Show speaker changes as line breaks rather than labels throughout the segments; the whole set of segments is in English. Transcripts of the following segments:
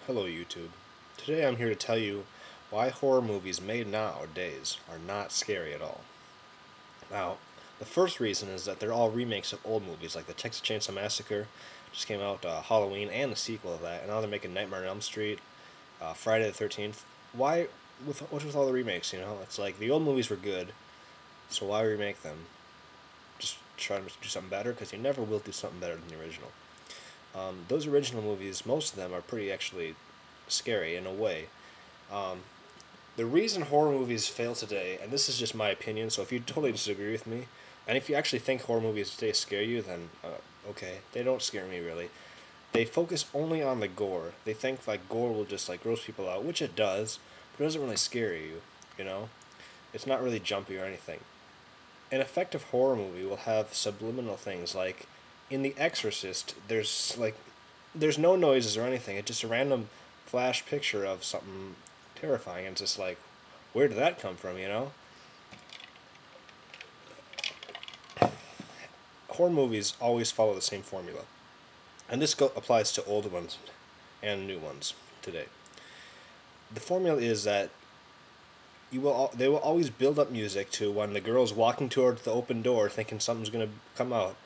Hello YouTube. Today I'm here to tell you why horror movies made nowadays are not scary at all. Now, the first reason is that they're all remakes of old movies, like the Texas Chainsaw Massacre just came out, Halloween, and the sequel of that, and now they're making Nightmare on Elm Street, Friday the 13th. Why, what's with all the remakes, you know? It's like the old movies were good, so why remake them? Just try to do something better, because you never will do something better than the original. Those original movies, most of them are pretty actually scary in a way. Um, the reason horror movies fail today, and this is just my opinion, so if you totally disagree with me, and if you actually think horror movies today scare you, then okay, they don't scare me really. They focus only on the gore. They think like gore will just like gross people out, which it does, but it doesn't really scare you. You know, it's not really jumpy or anything. An effective horror movie will have subliminal things like in The Exorcist. There's no noises or anything. It's just a random flash picture of something terrifying, and it's just like, where did that come from? You know, horror movies always follow the same formula, and this applies to old ones and new ones today. The formula is that they will always build up music to when the girl's walking towards the open door thinking something's going to come out.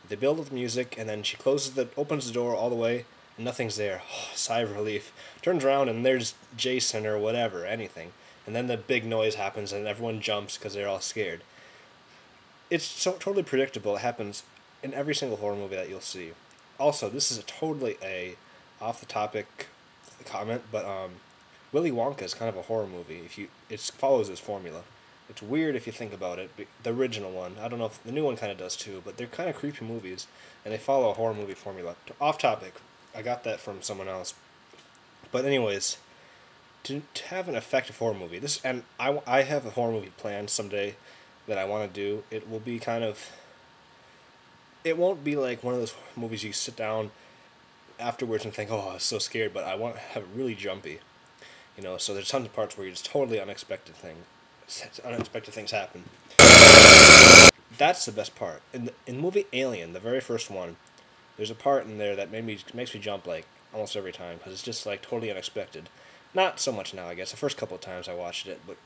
They build up the music and then she opens the door all the way and nothing's there. Oh, sigh of relief. Turns around and there's Jason or whatever, anything. And then the big noise happens and everyone jumps because they're all scared. It's so totally predictable. It happens in every single horror movie that you'll see. Also, this is totally a off the topic comment, but Willy Wonka is kind of a horror movie. It follows this formula. It's weird if you think about it. The original one, I don't know if the new one kind of does too, but they're kind of creepy movies, and they follow a horror movie formula. Off topic, I got that from someone else. But anyways, to have an effective horror movie, I have a horror movie planned someday that I want to do. It will be kind of. It won't be like one of those movies you sit down afterwards and think, oh, I was so scared, but I want to have it really jumpy. You know, so there's tons of parts where it's totally unexpected things happen. That's the best part. In the movie Alien, the very first one, there's a part in there that makes me jump like almost every time because it's just like totally unexpected. Not so much now, I guess. The first couple of times I watched it, but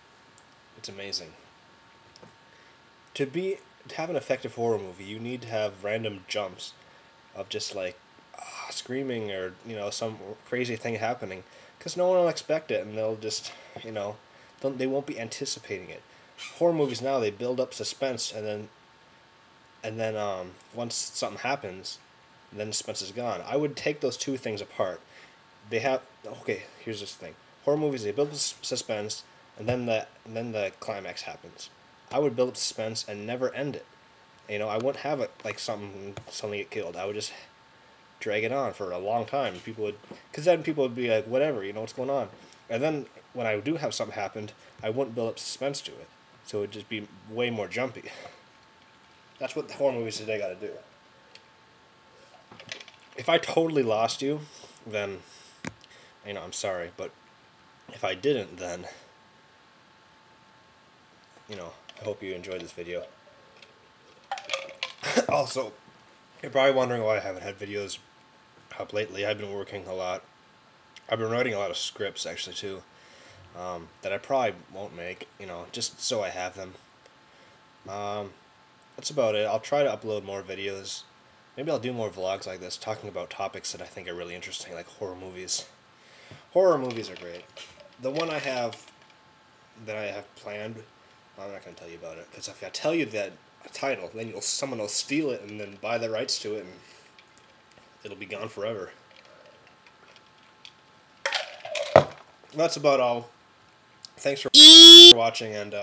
it's amazing. To have an effective horror movie, you need to have random jumps of just like screaming or some crazy thing happening because no one will expect it and they'll just they won't be anticipating it. Horror movies now, they build up suspense and then once something happens, then suspense is gone. I would take those two things apart. Here's this thing. Horror movies, they build up suspense and then the climax happens. I would build up suspense and never end it. I wouldn't have it like something suddenly get killed. I would just drag it on for a long time. Because then people would be like, whatever, what's going on. And then when I do have something happen, I wouldn't build up suspense to it. So it would just be way more jumpy. That's what the horror movies today got to do. If I totally lost you, then, I'm sorry. But if I didn't, then, I hope you enjoyed this video. Also, you're probably wondering why I haven't had videos up lately. I've been working a lot. I've been writing a lot of scripts, actually, too, that I probably won't make, just so I have them. That's about it. I'll try to upload more videos. Maybe I'll do more vlogs like this, talking about topics that I think are really interesting, like horror movies. Horror movies are great. The one that I have planned, I'm not going to tell you about it, because if I tell you that title, then someone will steal it and then buy the rights to it, and it'll be gone forever. That's about all. Thanks for watching, and